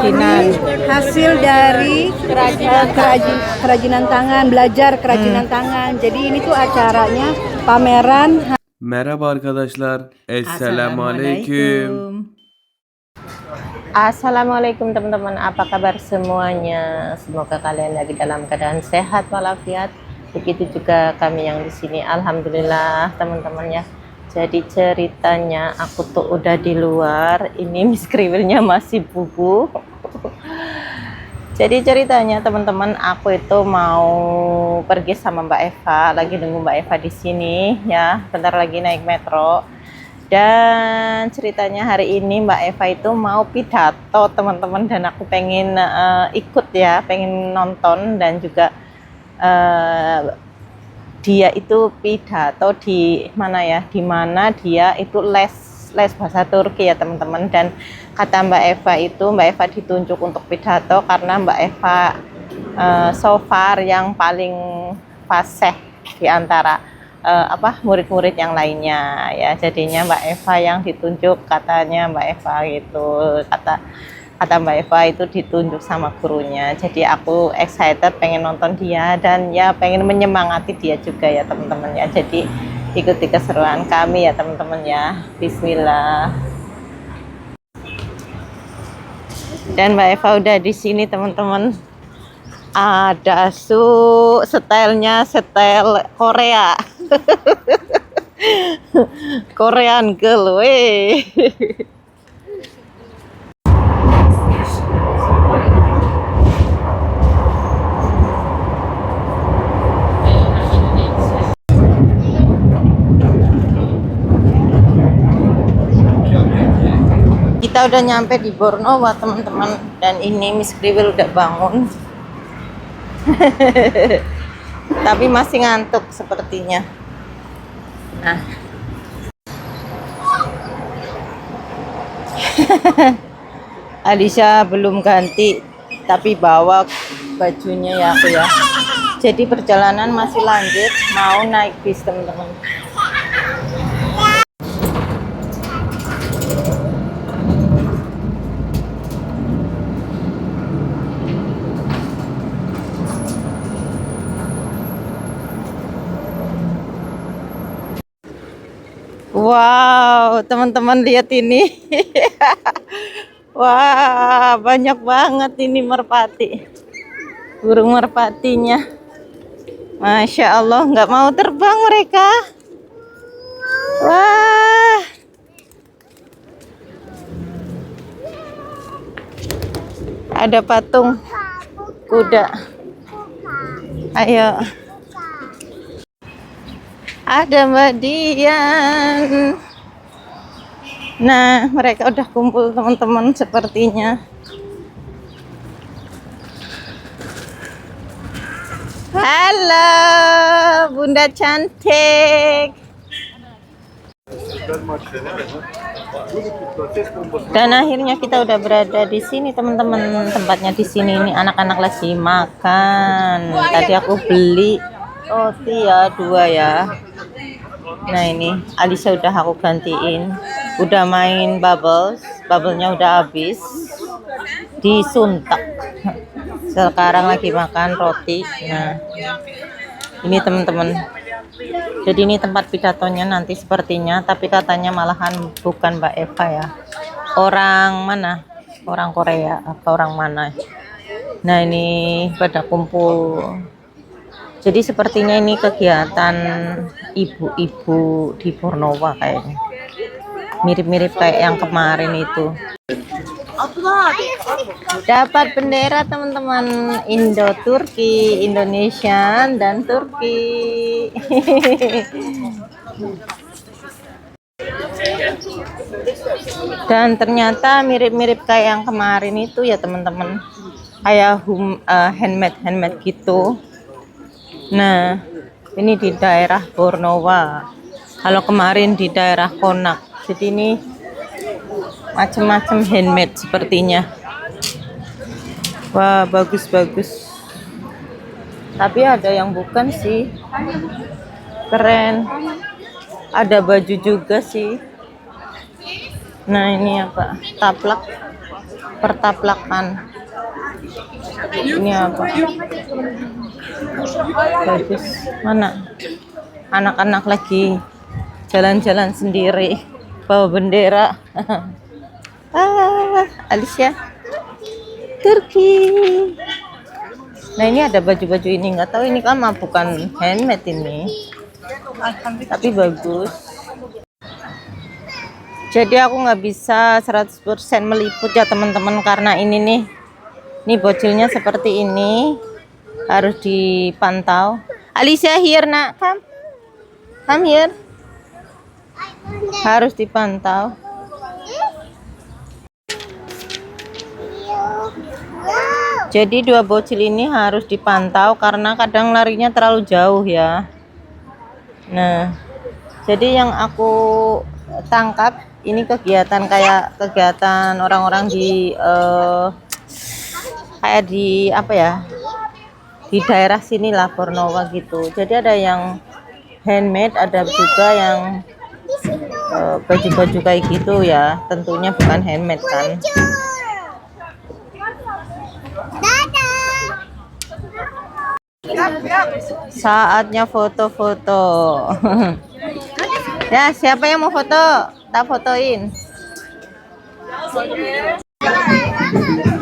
kerajinan. Hasil dari kerajinan tangan, belajar kerajinan tangan. Jadi ini tuh acaranya pameran. Merhaba arkadaşlar. Esselamu Aleyküm. Assalamualaikum teman-teman, apa kabar semuanya? Semoga kalian lagi dalam keadaan sehat walafiat. Begitu juga kami yang di sini, alhamdulillah teman-teman ya. Jadi ceritanya aku tuh udah di luar, ini Miss Kriwilnya masih bubuk. Jadi ceritanya teman-teman, aku itu mau pergi sama Mbak Eva, lagi nunggu Mbak Eva di sini ya, bentar lagi naik metro. Dan ceritanya hari ini Mbak Eva itu mau pidato teman-teman, dan aku pengen ikut ya, pengen nonton. Dan juga dia itu pidato di mana ya, di mana dia itu les bahasa Turki ya teman-teman. Dan kata Mbak Eva itu, Mbak Eva ditunjuk untuk pidato karena Mbak Eva so far yang paling fasih di antara murid-murid yang lainnya ya. Jadinya Mbak Eva yang ditunjuk, katanya Mbak Eva gitu, kata Mbak Eva itu ditunjuk sama gurunya. Jadi aku excited, pengen nonton dia, dan ya pengen menyemangati dia juga ya teman-teman ya. Jadi ikuti keseruan kami ya teman-teman ya. Bismillah. Dan Mbak Eva udah di sini teman-teman. Ada stylenya style Korea. Korean girl weh. Kita udah nyampe di Bornova teman-teman, dan ini Miss Kriwil udah bangun. Tapi masih ngantuk sepertinya. Nah. Alisha belum ganti, tapi bawa bajunya ya aku ya. Jadi perjalanan masih lanjut, mau naik bis teman-teman. Wow, teman-teman lihat ini. Wah, banyak banget ini merpati. Burung merpatinya. Masya Allah, nggak mau terbang mereka. Wah. Ada patung kuda. Ayo. Ada Mbak Dian. Nah, mereka udah kumpul teman-teman sepertinya. Halo, Bunda cantik. Dan akhirnya kita udah berada di sini teman-teman. Tempatnya di sini, ini anak-anak lagi makan. Tadi aku beli roti ya, 2 ya. Nah ini Alisha udah aku gantiin, udah main bubble-nya udah habis, disuntak. Sekarang lagi makan roti. Nah ini teman-teman, jadi ini tempat pidatonya nanti sepertinya, tapi katanya malahan bukan Mbak Eva ya. Orang mana? Orang Korea atau orang mana? Nah ini pada kumpul. Jadi sepertinya ini kegiatan ibu-ibu di Bornova kayaknya. Mirip-mirip kayak yang kemarin itu. Dapat bendera teman-teman, Indo Turki, Indonesia dan Turki. Dan ternyata mirip-mirip kayak yang kemarin itu ya teman-teman. Kayak handmade gitu. Nah, ini di daerah Bornova. Kalau kemarin di daerah Konak. Jadi ini macam-macam handmade sepertinya. Wah, bagus-bagus. Tapi ada yang bukan sih. Keren. Ada baju juga sih. Nah, ini apa? Taplak. pertaplakan. Ini apa? Bagus. Mana? Anak-anak lagi jalan-jalan sendiri, bawa bendera. Alicia, Turki. Nah ini ada baju-baju ini, nggak tahu ini kan bukan handmade ini, tapi bagus. Jadi aku nggak bisa 100% meliput ya teman-teman, karena ini bocilnya seperti ini, harus dipantau. Alicia, here nak, come here, harus dipantau. Jadi dua bocil ini harus dipantau karena kadang larinya terlalu jauh ya. Nah, jadi yang aku tangkap ini kegiatan kayak kegiatan orang-orang di kayak di apa ya, di daerah sini lah, Bornova gitu. Jadi ada yang handmade, ada juga yang baju-baju kayak gitu ya. Tentunya bukan handmade kan. Saatnya foto-foto. Ya, siapa yang mau foto? Tak fotoin.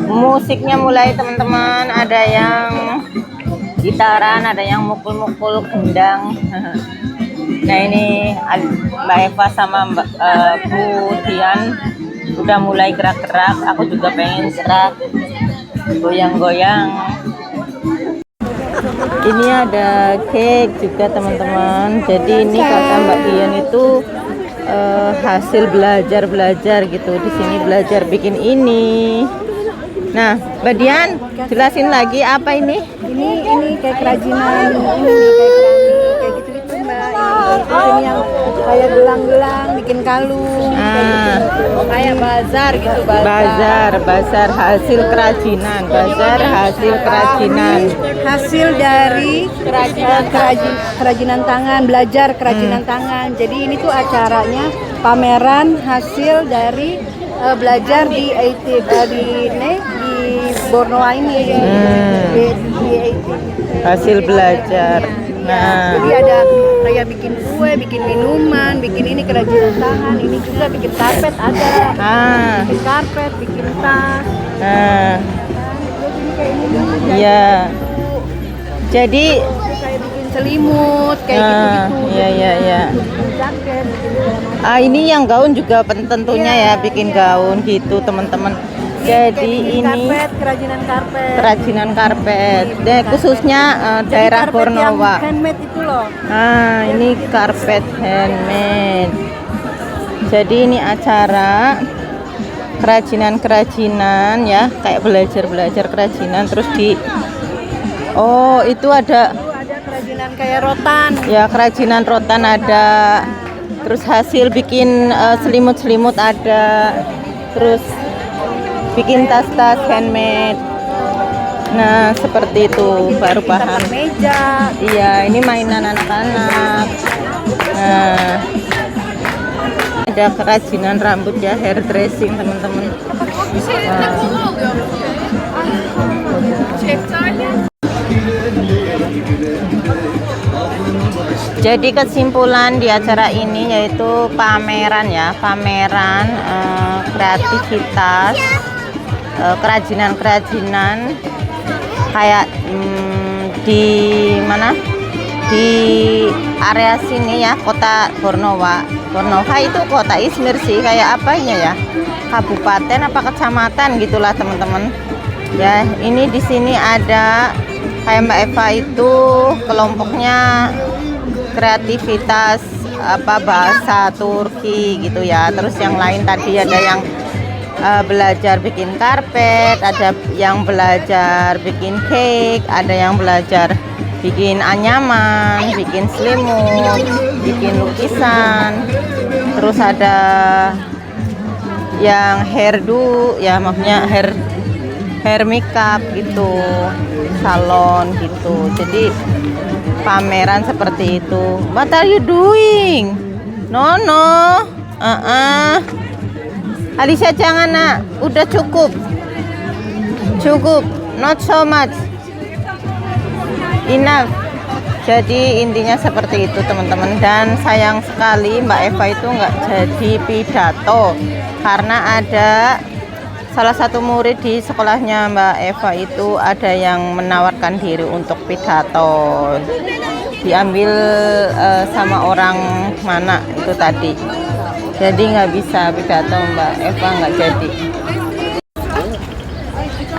Musiknya mulai teman-teman, ada yang gitaran, ada yang mukul-mukul gendang. Nah ini Mbak Eva sama Bu Dian udah mulai gerak-gerak. Aku juga pengen gerak, goyang-goyang. Ini ada cake juga teman-teman. Jadi ini kata Mbak Dian itu hasil belajar gitu. Di sini belajar bikin ini. Nah, Mbak Dian, jelasin lagi apa ini? Ini kayak kerajinan, kayak gitu Mbak. Ini yang kayak gelang-gelang, bikin kalung, kayak bazar gitu, bazar hasil kerajinan, hasil dari kerajinan tangan, belajar kerajinan tangan. Jadi ini tuh acaranya pameran hasil dari belajar di Bornova ini, di hasil belajar. Nah, jadi ada kayak bikin kue, bikin minuman, bikin ini kerajinan tangan. Ini juga bikin karpet ada, bikin karpet, bikin tas. Iya. Jadi kayak bikin selimut, kayak gitu-gitu. Iya. Jaket. Ini yang gaun juga tentunya ya, bikin gaun gitu teman-teman. Jadi ini kerajinan karpet. Dan khususnya daerah Bornova. Handmade itu loh. Ini karpet handmade. Jadi ini acara kerajinan ya, kayak belajar kerajinan. Terus itu ada kerajinan kayak rotan. Ya, kerajinan rotan ada. Terus hasil bikin selimut-selimut ada. Terus bikin tas-tas handmade. Nah, seperti itu, baru paham. Meja. Iya, ini mainan anak-anak. Nah, ada kerajinan rambut ya, hair dressing teman-teman. Jadi kesimpulan di acara ini yaitu pameran kreativitas, kerajinan kayak di mana, di area sini ya, kota Bornova itu kota Izmir sih, kayak apanya ya, kabupaten apa kecamatan gitulah teman-teman ya. Ini di sini ada kayak Mbak Eva itu kelompoknya kreativitas bahasa Turki gitu ya. Terus yang lain tadi ada yang belajar bikin karpet, ada yang belajar bikin cake, ada yang belajar bikin anyaman, bikin selimut, bikin lukisan. Terus ada yang hairdo ya, maksudnya hair makeup gitu, salon gitu. Jadi pameran seperti itu. What are you doing? No. Alicia jangan nak, udah cukup. Cukup, not so much. Enough. Jadi intinya seperti itu teman-teman, dan sayang sekali Mbak Eva itu nggak jadi pidato karena ada salah satu murid di sekolahnya Mbak Eva itu ada yang menawarkan diri untuk pidato, diambil sama orang mana itu tadi, jadi nggak bisa pidato Mbak Eva, nggak jadi.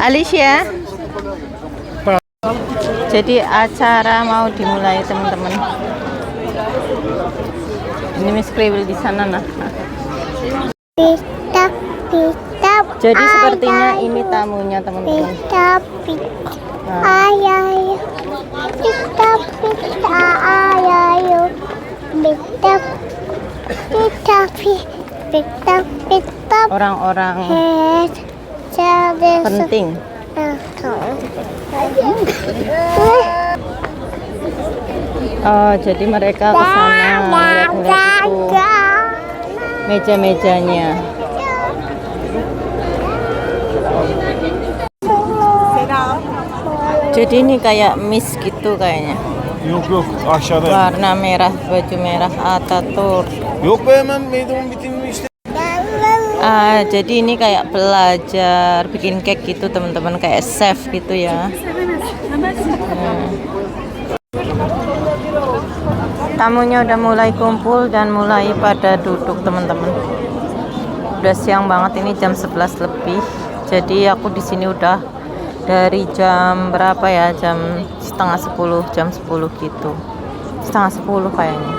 Alicia, jadi acara mau dimulai teman-teman. Ini Miss Kriwil di sana nah. Pitap, pitap. Jadi sepertinya ini tamunya teman-teman. Pitap, pitap. Ayayo. Pitap, pitap. Ayayo. Pitap, pitap, pitap, pitap. Orang-orang penting. Oh, jadi mereka ke sana lihat-lihat itu meja-mejanya. Jadi ini kayak miss gitu kayaknya. Yok yok aşağıda. Warna merah, baju merah Ataturk. Yok be hemen meydanın bitimini işte. Jadi ini kayak belajar bikin cake gitu teman-teman, kayak chef gitu ya. Tamunya udah mulai kumpul dan mulai pada duduk teman-teman. Udah siang banget, ini jam 11 lebih. Jadi aku di sini udah dari jam berapa ya? Jam setengah 10, jam 10 gitu. Setengah 10 kayaknya.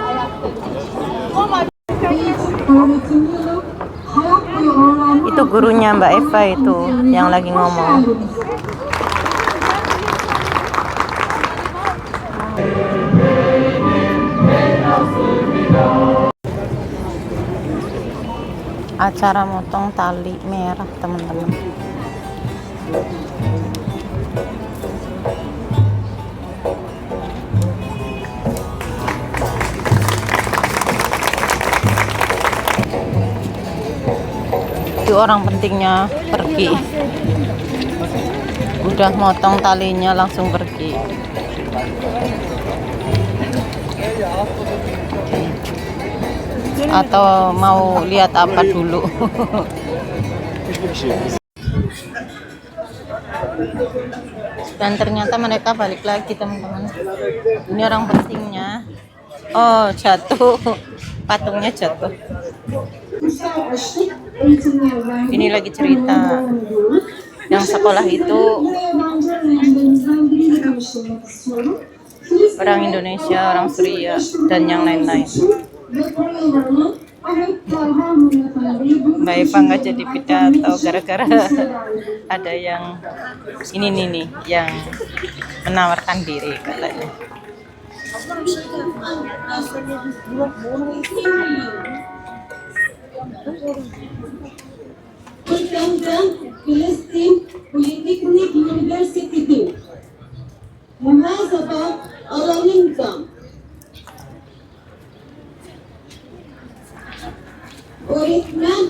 Itu gurunya Mbak Eva itu yang lagi ngomong. Acara motong tali merah teman-teman. Itu orang pentingnya pergi, udah motong talinya langsung pergi. Atau mau lihat apa dulu. Dan ternyata mereka balik lagi teman-teman. Ini orang pentingnya. Oh, jatuh. Patungnya jatuh. Ini lagi cerita yang sekolah itu orang Indonesia, orang Suriah, dan yang lain-lain. Mbak Eva nggak jadi pidato gara-gara ada yang ini nih yang menawarkan diri katanya. Filistin Politeknik Üniversitesi muhasebe alanında öğretmen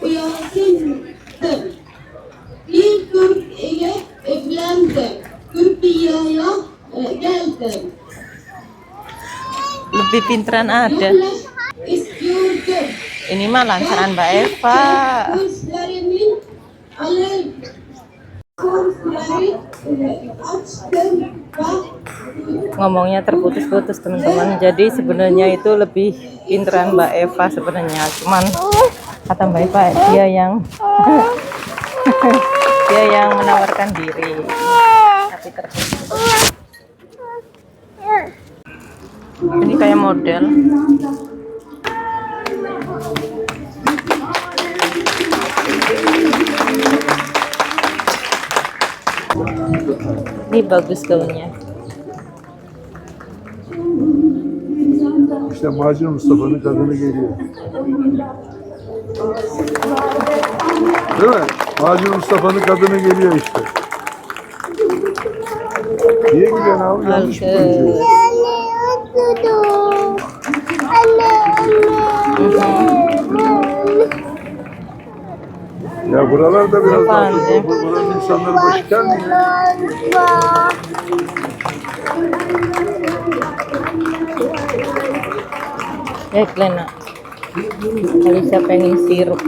uyarısındır. Bir Türkiye'ye evlendim. Türkiye'ye geldim. Lebih pinteran ada. İstiyordum. Ini mah lancaran Mbak Eva. Kurslarımın kursları açtım ve Ngomongnya terputus-putus teman-teman. Jadi sebenarnya itu lebih pinteran Mbak Eva sebenarnya. Cuman kata Mbak Eva dia yang dia yang menawarkan diri. Tapi terputus. Ini kayak model. Ini bagus gaunnya. İşte Macun Mustafa'nın kadını geliyor. Değil mi? Macun Mustafa'nın kadını geliyor işte. Niye gülüyorsun abi? Yanlış mı konuşuyorsun? Ya buralarda biraz daha Efendim? buranın insanları boş gelmiyor. Bekle nak. Alisa pengen sirup.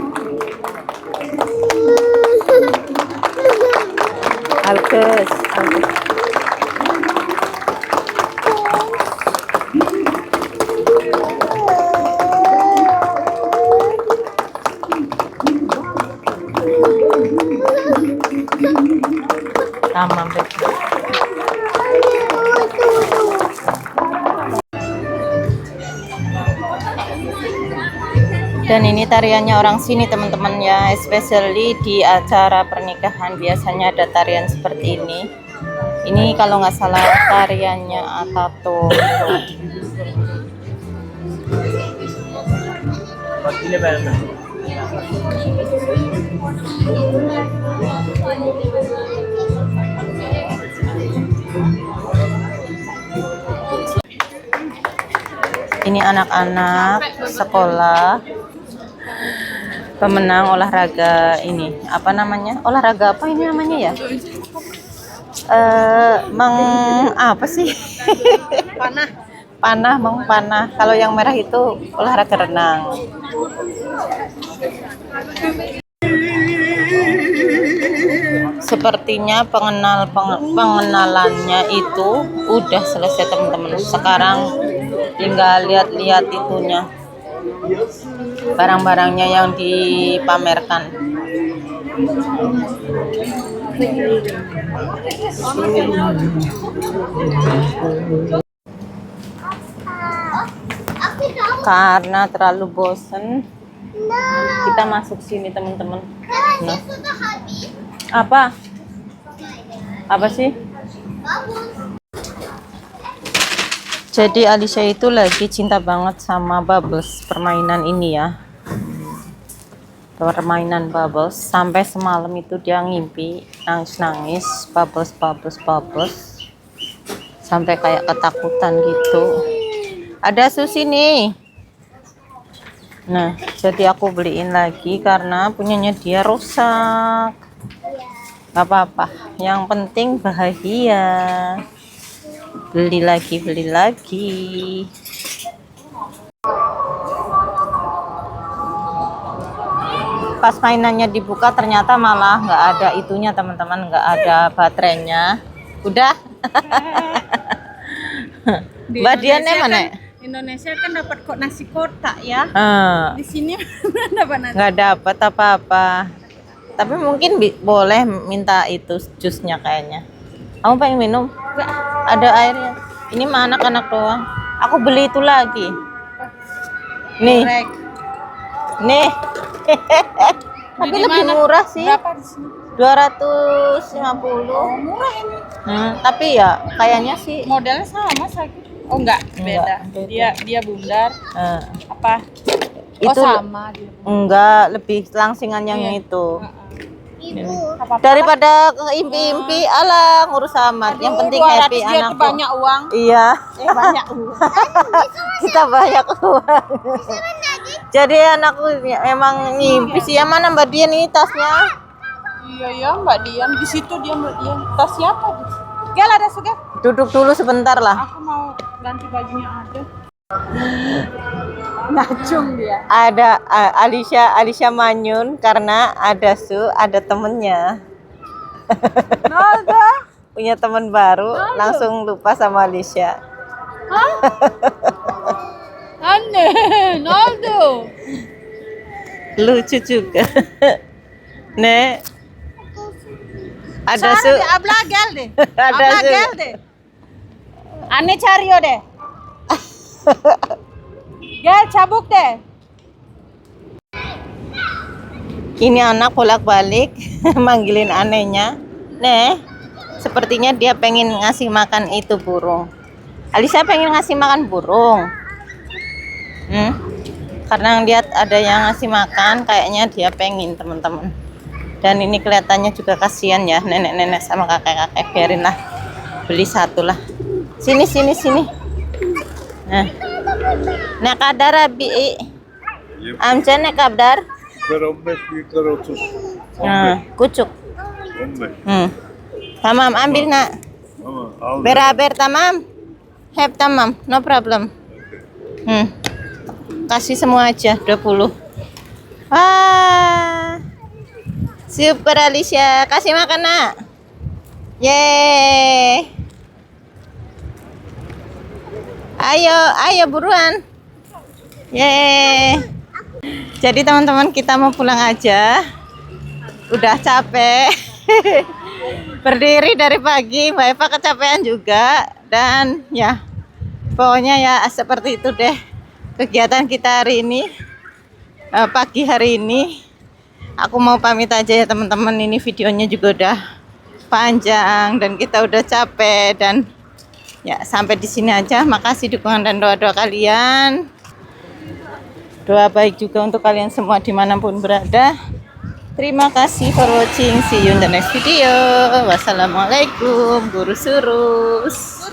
Alkes. Tamam bekle. Dan ini tariannya orang sini teman-teman ya, especially di acara pernikahan biasanya ada tarian seperti ini. Ini kalau nggak salah tariannya Atato. Ini anak-anak sekolah pemenang olahraga ini. Apa namanya? Olahraga apa ini namanya ya? Apa sih? Panah, panah. Kalau yang merah itu olahraga renang. Sepertinya pengenalannya itu udah selesai teman-teman. Sekarang tinggal lihat-lihat itunya, barang-barangnya yang dipamerkan. Karena terlalu bosen, kita masuk sini teman-teman. Nah. Apa sih? Jadi Alicia itu lagi cinta banget sama Bubbles, permainan ini ya. Permainan Bubbles. Sampai semalam itu dia ngimpi, nangis-nangis, Bubbles. Sampai kayak ketakutan gitu. Ada sushi nih. Nah, jadi aku beliin lagi karena punyanya dia rusak. Gak apa-apa, yang penting bahagia. Beli lagi. Pas mainannya dibuka ternyata malah nggak ada itunya teman-teman, nggak ada baterainya. Udah. Mbak Diannya mana? Indonesia kan dapat kok nasi kotak ya. Di sini dapat nasi. Nggak dapat apa-apa. Tapi mungkin boleh minta itu jusnya kayaknya. Kamu pengen minum? Nggak. Ada airnya. Ini mah anak-anak doang. Aku beli itu lagi. Nih. Nih. Tapi lebih murah sih. Berapa di sini? 250. Murah ini. Tapi ya kayaknya sih Modelnya sama sakit. Oh enggak, beda. Dia bundar. Apa? Itu sama dia. enggak, lebih langsingan yang itu. Ibu. Daripada impi-impi, alah ngurus amat. Yang penting happy dia anakku. banyak uang. Iya. Banyak uang. Kita banyak uang. Jadi anakku emang ngimpi sih. Yang mana Mbak Dian ini tasnya? Iya Mbak Dian. Di situ dia Mbak Dian. Tas siapa? Gel ada suka? Duduk dulu sebentar lah. Aku mau ganti bajunya ada. Ngacung dia. Ada Alicia manyun karena ada ada temennya. Naldo. Punya teman baru, langsung lupa sama Alicia. Aneh, Naldo. Lucu juga. Nek. Ada Abla gel deh. Ada Abla gel deh. Aneh cario deh. Gel cabuk deh. Ini anak bolak-balik manggilin anehnya. Nih, sepertinya dia pengen ngasih makan itu burung. Alicia pengen ngasih makan burung. Karena lihat ada yang ngasih makan, kayaknya dia pengen teman-teman. Dan ini kelihatannya juga kasihan ya, nenek-nenek sama kakek-kakek. Biarin lah, beli satu lah. Sini. Nah, ne kadar abi? Amca ne kadar? Büyükler 15, büyükler 30. Nah, kucuk. 15. Tamam, ambil nak. Ama al. Beraber tamam. Have tamam, no problem. Kasih semua aja 20. Wah. Super Alicia, kasih makan nak. Yeay. Ayo buruan. Yeay. Jadi teman-teman kita mau pulang aja. Udah capek. Berdiri dari pagi, Mbak Eva kecapean juga. Dan ya, pokoknya ya seperti itu deh kegiatan kita hari ini. Pagi hari ini. Aku mau pamit aja ya teman-teman. Ini videonya juga udah panjang dan kita udah capek. Dan ya sampai di sini aja. Makasih dukungan dan doa-doa kalian. Doa baik juga untuk kalian semua dimanapun berada. Terima kasih for watching. See you in the next video. Wassalamualaikum. Guru Surus.